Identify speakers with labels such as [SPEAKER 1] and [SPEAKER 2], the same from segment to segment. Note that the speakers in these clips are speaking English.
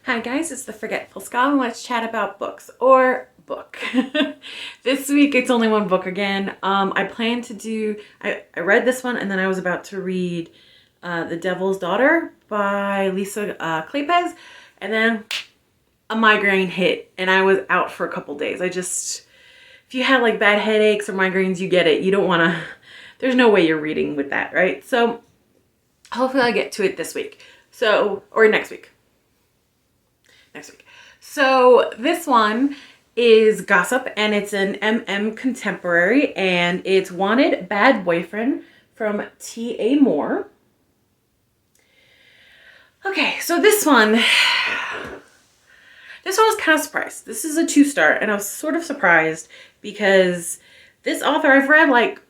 [SPEAKER 1] Hi guys, it's the Forgetful Skull and let's chat about books or book. This week it's only one book again. I plan to do, I read this one and then I was about to read The Devil's Daughter by Lisa Kleypas, and then a migraine hit and I was out for a couple days. If you have like bad headaches or migraines, you get it. You don't want to, there's no way you're reading with that, right? So hopefully I'll get to it this week. Or next week. So this one is Gossip and it's an MM contemporary and it's Wanted Bad Boyfriend from T.A. Moore. Okay, so this one was kind of surprised. This is a 2-star and I was sort of surprised because this author, I've read like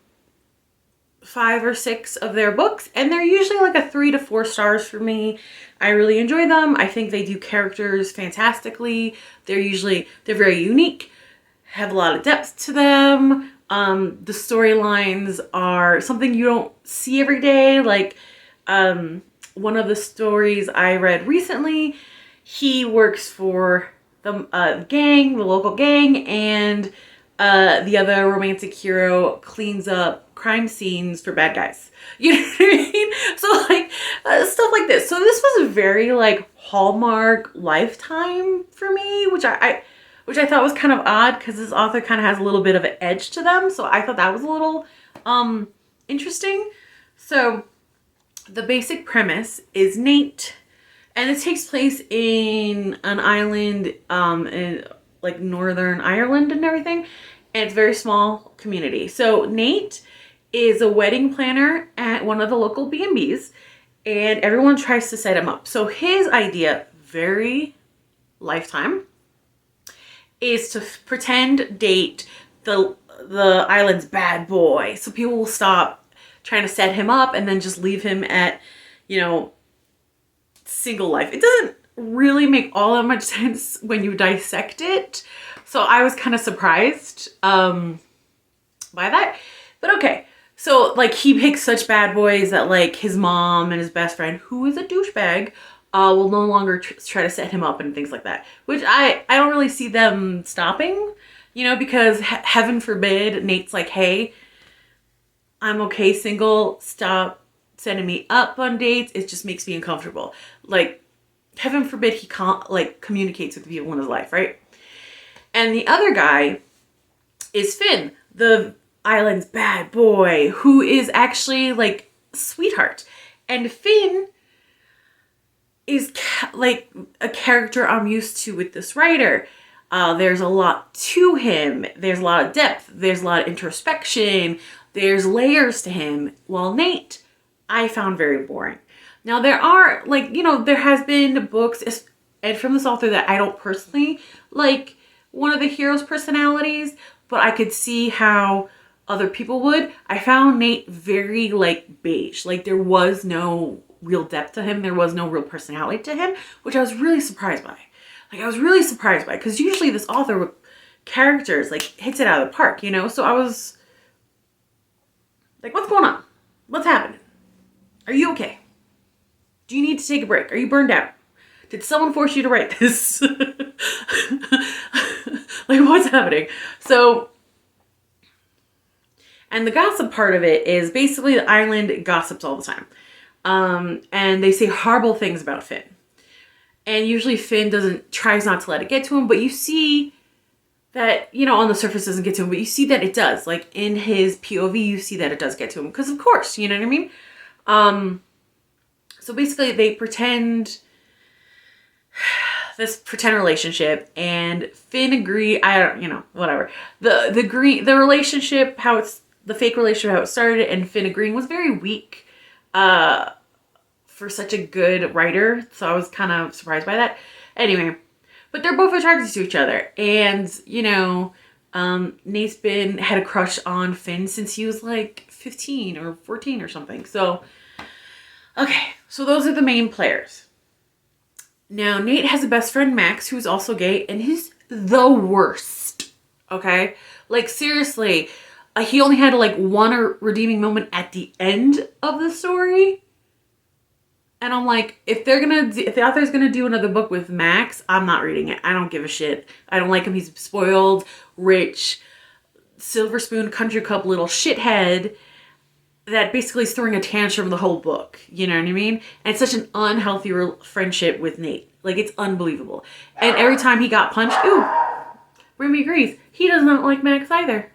[SPEAKER 1] 5 or 6 of their books and they're usually like a 3 to 4 stars for me. I really enjoy them. I think they do characters fantastically. They're very unique, have a lot of depth to them. The storylines are something you don't see every day. Like one of the stories I read recently, he works for the gang, the local gang, and the other romantic hero cleans up crime scenes for bad guys. You know what I mean? So like stuff like this. So this was a very like Hallmark Lifetime for me, which I thought was kind of odd because this author kind of has a little bit of an edge to them. So I thought that was a little interesting. So the basic premise is Nate, and it takes place in an island in like Northern Ireland and everything. And it's a very small community. So Nate is a wedding planner at one of the local B&Bs and everyone tries to set him up. So his idea, very Lifetime, is to pretend date the island's bad boy. So people will stop trying to set him up and then just leave him at, single life. It doesn't really make all that much sense when you dissect it. So I was kind of surprised by that. But okay. So like he picks such bad boys that like his mom and his best friend, who is a douchebag, will no longer try to set him up and things like that. Which I don't really see them stopping, because heaven forbid Nate's like, hey, I'm okay single. Stop setting me up on dates. It just makes me uncomfortable. Like heaven forbid he can't like communicates with the people in his life, right? And the other guy is Finn, the island's bad boy, who is actually like a sweetheart. And Finn is like a character I'm used to with this writer. There's a lot to him. There's a lot of depth. There's a lot of introspection. There's layers to him. While Nate, I found very boring. Now there are like, there has been books and from this author that I don't personally like one of the hero's personalities, but I could see how other people would. I found Nate very like beige. Like there was no real depth to him. There was no real personality to him, which I was really surprised by. Because usually this author with characters like hits it out of the park, So I was like, what's going on? What's happening? Are you okay? Do you need to take a break? Are you burned out? Did someone force you to write this? Like, what's happening? So, and the gossip part of it is basically the island gossips all the time. And they say horrible things about Finn. And usually Finn tries not to let it get to him, but you see that, on the surface doesn't get to him, but you see that it does. Like in his POV, you see that it does get to him. Because of course, you know what I mean? So basically they pretend this pretend relationship and Finn agree. Whatever. The relationship, the fake relationship, how it started and Finn agreeing was very weak, for such a good writer. So I was kind of surprised by that. Anyway, but they're both attracted to each other. And, Nate's had a crush on Finn since he was like 15 or 14 or something. So, okay. So those are the main players. Now, Nate has a best friend, Max, who's also gay, and he's the worst, okay? Like, seriously, he only had, like, one redeeming moment at the end of the story. And I'm like, if the author's gonna do another book with Max, I'm not reading it. I don't give a shit. I don't like him. He's spoiled, rich, silver spoon, country cup little shithead that basically is throwing a tantrum the whole book. You know what I mean? And it's such an unhealthy friendship with Nate. Like, it's unbelievable. And every time he got punched, ooh, Remy agrees. He does not like Max either.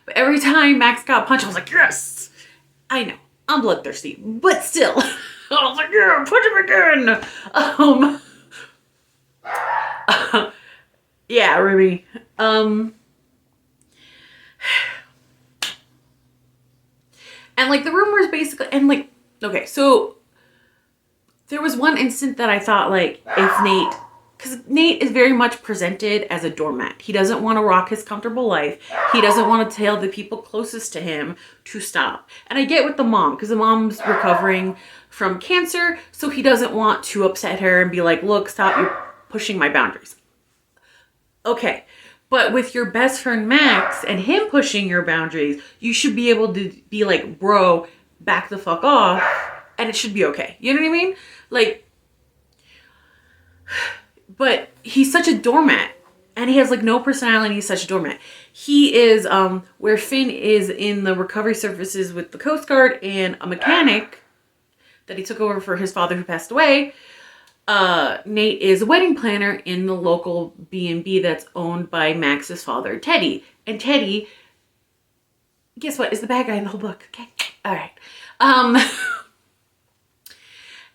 [SPEAKER 1] But every time Max got punched, I was like, yes! I know. I'm bloodthirsty. But still. I was like, yeah, punch him again! Yeah, Remy. And like the rumors basically, and like, okay, so there was one instant that I thought like, if Nate, because Nate is very much presented as a doormat. He doesn't want to rock his comfortable life. He doesn't want to tell the people closest to him to stop. And I get with the mom, because the mom's recovering from cancer, so he doesn't want to upset her and be like, look, stop, you're pushing my boundaries. Okay. But with your best friend Max and him pushing your boundaries, you should be able to be like, bro, back the fuck off. And it should be okay. You know what I mean? Like, but he's such a doormat. And he has like no personality. He's such a doormat. He is where Finn is in the recovery services with the Coast Guard and a mechanic that he took over for his father who passed away. Nate is a wedding planner in the local B&B that's owned by Max's father, Teddy. And Teddy, guess what, is the bad guy in the whole book. Okay, all right.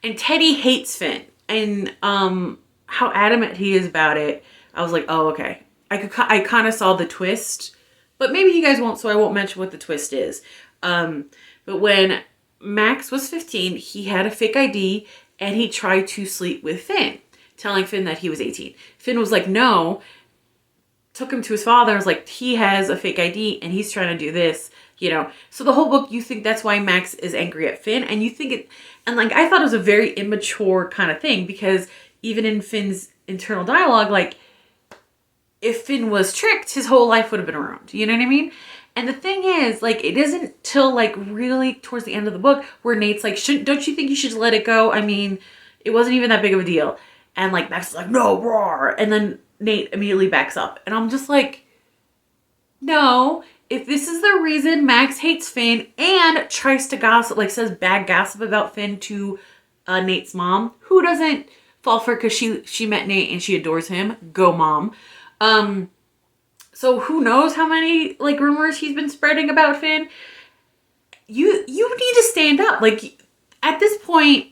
[SPEAKER 1] And Teddy hates Finn. And how adamant he is about it, I was like, oh, okay. I kind of saw the twist, but maybe you guys won't, so I won't mention what the twist is. But when Max was 15, he had a fake ID, and he tried to sleep with Finn, telling Finn that he was 18. Finn was like, no. Took him to his father and was like, he has a fake ID and he's trying to do this, you know. So the whole book, you think that's why Max is angry at Finn. And you think it, and like, I thought it was a very immature kind of thing, because even in Finn's internal dialogue, like, if Finn was tricked, his whole life would have been ruined. You know what I mean? And the thing is, like, it isn't till like really towards the end of the book where Nate's like, don't you think you should let it go? I mean, it wasn't even that big of a deal. And like, Max is like, no, roar. And then Nate immediately backs up. And I'm just like, no, if this is the reason Max hates Finn and tries to gossip, like says bad gossip about Finn to Nate's mom, who doesn't fall for it because she met Nate and she adores him. Go mom. So who knows how many like rumors he's been spreading about Finn. You need to stand up. Like, at this point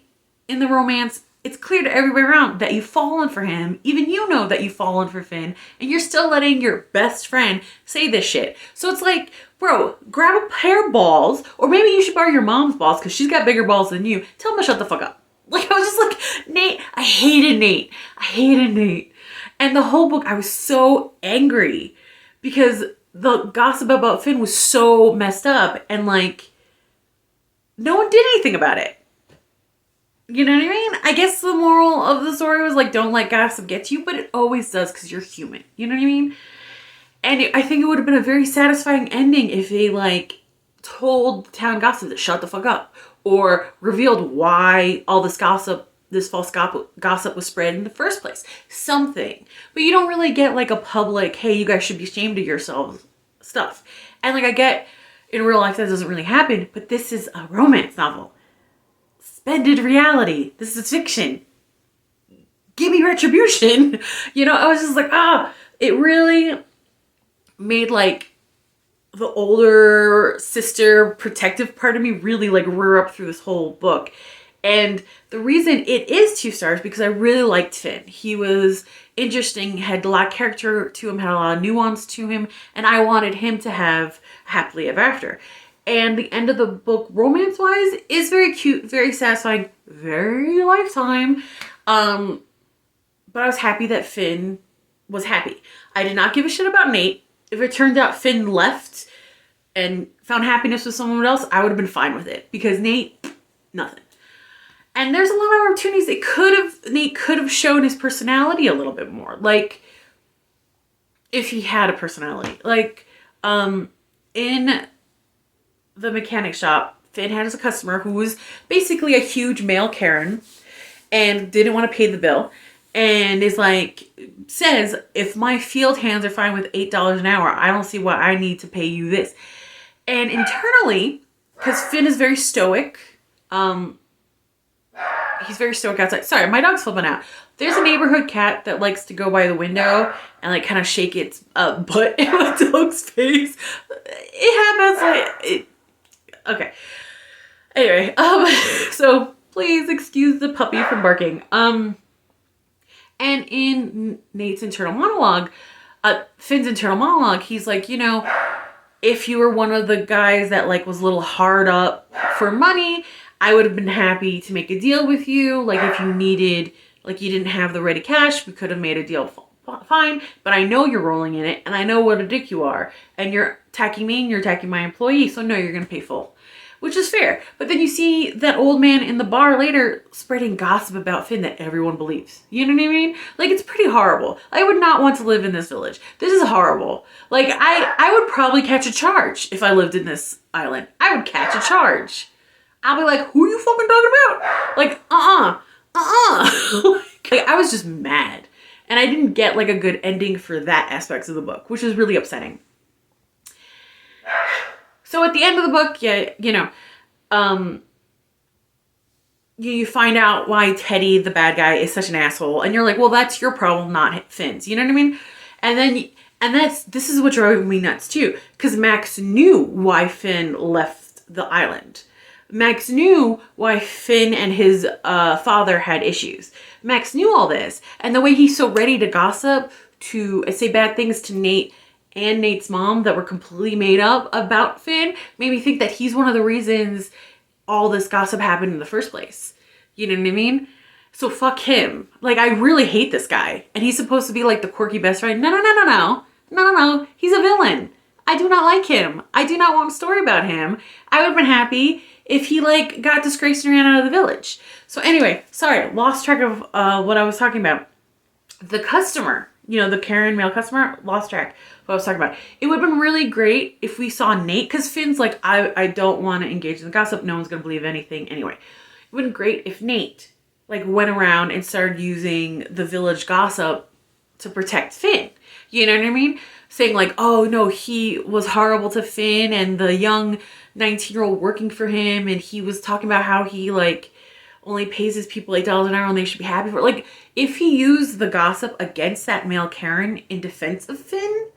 [SPEAKER 1] in the romance, it's clear to everybody around that you've fallen for him. Even you know that you've fallen for Finn, and you're still letting your best friend say this shit. So it's like, bro, grab a pair of balls, or maybe you should borrow your mom's balls because she's got bigger balls than you. Tell him to shut the fuck up. Like, I was just like, Nate, I hated Nate. And the whole book, I was so angry because the gossip about Finn was so messed up, and like, no one did anything about it. You know what I mean? I guess the moral of the story was like, don't let gossip get to you, but it always does because you're human. You know what I mean? And I think it would have been a very satisfying ending if they like told the town gossip to shut the fuck up, or revealed why all this gossip, this false gossip was spread in the first place. Something. But you don't really get like a public, hey, you guys should be ashamed of yourselves stuff. And like, I get in real life that doesn't really happen, but this is a romance novel. Suspended reality. This is fiction. Give me retribution. You know, I was just like, it really made like the older sister protective part of me really like rear up through this whole book. And the reason it is 2 stars because I really liked Finn. He was interesting, had a lot of character to him, had a lot of nuance to him, and I wanted him to have happily ever after. And the end of the book, romance-wise, is very cute, very satisfying, very Lifetime. But I was happy that Finn was happy. I did not give a shit about Nate. If it turned out Finn left and found happiness with someone else, I would have been fine with it. Because Nate, nothing. And there's a lot of opportunities Nate could have shown his personality a little bit more. Like, if he had a personality. Like, in the mechanic shop, Finn has a customer who was basically a huge male Karen and didn't want to pay the bill. And is like, says, if my field hands are fine with $8 an hour, I don't see why I need to pay you this. And internally, because Finn is very stoic, he's very stoic outside. Sorry, my dog's flipping out. There's a neighborhood cat that likes to go by the window and like kind of shake its butt in the dog's face. It happens. Okay. Anyway, so please excuse the puppy from barking. And in Nate's internal monologue, Finn's internal monologue, he's like, you know, if you were one of the guys that like was a little hard up for money, I would have been happy to make a deal with you. Like if you needed, like you didn't have the ready cash, we could have made a deal fine. But I know you're rolling in it and I know what a dick you are. And you're attacking me and you're attacking my employee. So no, you're going to pay full. Which is fair. But then you see that old man in the bar later spreading gossip about Finn that everyone believes. You know what I mean? Like, it's pretty horrible. I would not want to live in this village. This is horrible. Like, I would probably catch a charge if I lived in this island. I would catch a charge. I'll be like, who are you fucking talking about? Like, like, I was just mad. And I didn't get, like, a good ending for that aspect of the book, which is really upsetting. So at the end of the book, yeah, you know, you find out why Teddy, the bad guy, is such an asshole. And you're like, well, that's your problem, not Finn's. You know what I mean? And this is what drove me nuts too. Because Max knew why Finn left the island. Max knew why Finn and his father had issues. Max knew all this. And the way he's so ready to gossip, to say bad things to Nate and Nate's mom that were completely made up about Finn made me think that he's one of the reasons all this gossip happened in the first place. You know what I mean? So fuck him. Like, I really hate this guy. And he's supposed to be like the quirky best friend. No. He's a villain. I do not like him. I do not want a story about him. I would have been happy if he like got disgraced and ran out of the village. So anyway, sorry, lost track of what I was talking about. The customer, you know, the Karen male customer, lost track what I was talking about. It would have been really great if we saw Nate, because Finn's like, I don't want to engage in the gossip. No one's going to believe anything. Anyway, it would have been great if Nate like went around and started using the village gossip to protect Finn. You know what I mean? Saying like, oh no, he was horrible to Finn and the young 19-year-old working for him. And he was talking about how he like only pays his people $8 an hour and they should be happy for it. Like, if he used the gossip against that male Karen in defense of Finn,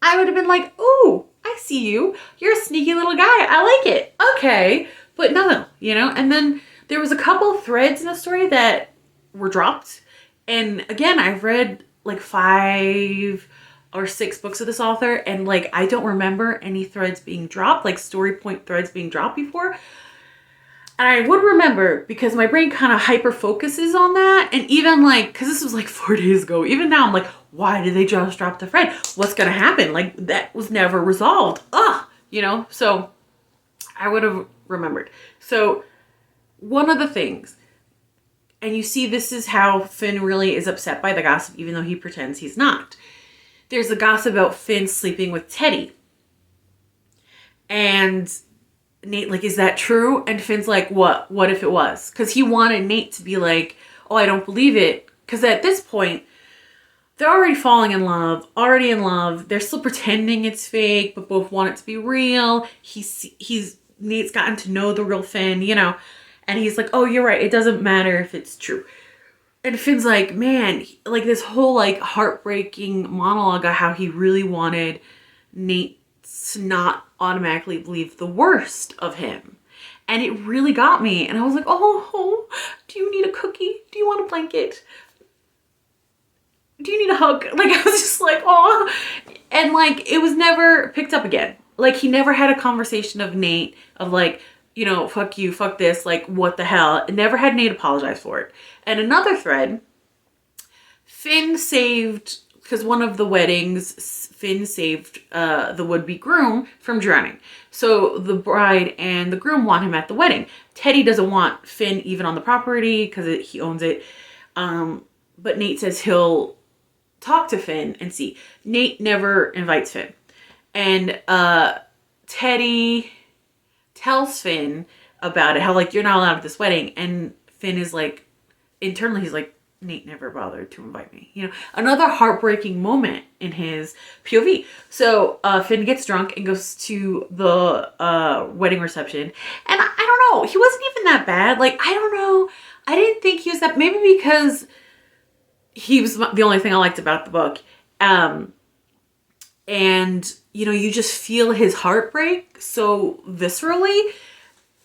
[SPEAKER 1] I would have been like, ooh, I see you. You're a sneaky little guy. I like it. Okay. But no, you know? And then there was a couple threads in the story that were dropped. And again, I've read like 5 or 6 books of this author. And like, I don't remember any threads being dropped, like story point threads being dropped before. And I would remember because my brain kind of hyper focuses on that. And even like, because this was like 4 days ago, even now I'm like, why did they just drop the thread? What's going to happen? Like, that was never resolved. Ugh, you know? So I would have remembered. So one of the things, and you see this is how Finn really is upset by the gossip, even though he pretends he's not. There's a gossip about Finn sleeping with Teddy. And Nate, like, is that true? And Finn's like, what? What if it was? Because he wanted Nate to be like, oh, I don't believe it. Because at this point, they're already falling in love, already in love. They're still pretending it's fake, but both want it to be real. Nate's gotten to know the real Finn, you know. And he's like, oh, you're right. It doesn't matter if it's true. And Finn's like, man, like this whole like heartbreaking monologue of how he really wanted Nate to not automatically believe the worst of him. And it really got me. And I was like, oh, do you need a cookie? Do you want a blanket? Do you need a hug? Like, I was just like, oh. And like, it was never picked up again. Like, he never had a conversation of Nate of like, you know, fuck you, fuck this, like, what the hell? It never had Nate apologize for it. And another thread, Finn saved, because one of the weddings, Finn saved the would-be groom from drowning. So the bride and the groom want him at the wedding. Teddy doesn't want Finn even on the property because he owns it. But Nate says he'll talk to Finn and see. Nate never invites Finn. And Teddy tells Finn about it, how like you're not allowed at this wedding, and Finn is like, internally he's like, Nate never bothered to invite me. You know, another heartbreaking moment in his POV. So Finn gets drunk and goes to the wedding reception, and I don't know, he wasn't even that bad. Like, I don't know, I didn't think he was that, maybe because he was the only thing I liked about the book. And, you know, you just feel his heartbreak so viscerally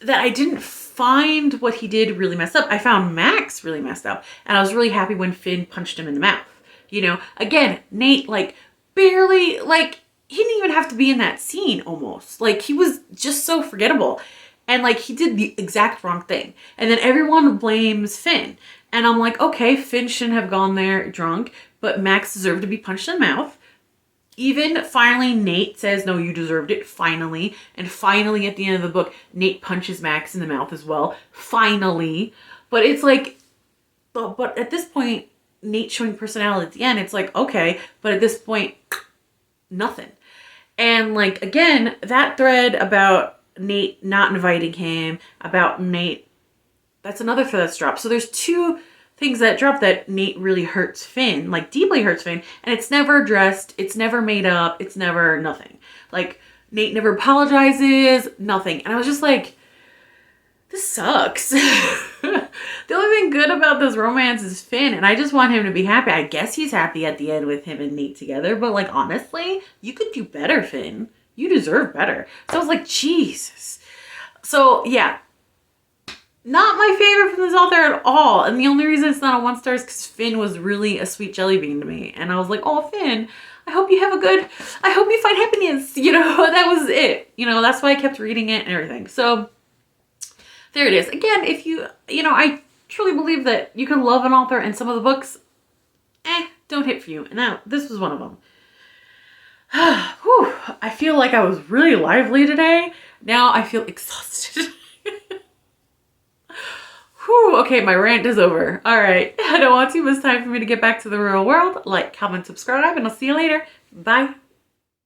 [SPEAKER 1] that I didn't find what he did really messed up. I found Max really messed up. And I was really happy when Finn punched him in the mouth. You know, again, Nate, like, barely, like, he didn't even have to be in that scene almost. Like, he was just so forgettable. And, like, he did the exact wrong thing. And then everyone blames Finn. And I'm like, okay, Finn shouldn't have gone there drunk, but Max deserved to be punched in the mouth. Even finally, Nate says, no, you deserved it, finally. And finally, at the end of the book, Nate punches Max in the mouth as well. Finally. But it's like, but at this point, Nate showing personality at the end, it's like, okay. But at this point, nothing. And like, again, that thread about Nate not inviting him, about Nate, that's another thread that's dropped. So there's two things that drop that Nate really hurts Finn, like deeply hurts Finn, and it's never addressed, it's never made up, it's never nothing. Like, Nate never apologizes, nothing. And I was just like, this sucks. The only thing good about this romance is Finn, and I just want him to be happy. I guess he's happy at the end with him and Nate together, but like, honestly, you could do better, Finn. You deserve better. So I was like, Jesus. So yeah, not my favorite from this author at all. And the only reason it's not a 1 star is because Finn was really a sweet jelly bean to me. And I was like, oh, Finn, I hope you find happiness. You know, that was it. You know, that's why I kept reading it and everything. So there it is. Again, if you know, I truly believe that you can love an author and some of the books, don't hit for you. And now this was one of them. Whew, I feel like I was really lively today. Now I feel exhausted. Whew, okay, my rant is over. All right, I don't want to. It's time for me to get back to the real world. Like, comment, subscribe, and I'll see you later. Bye.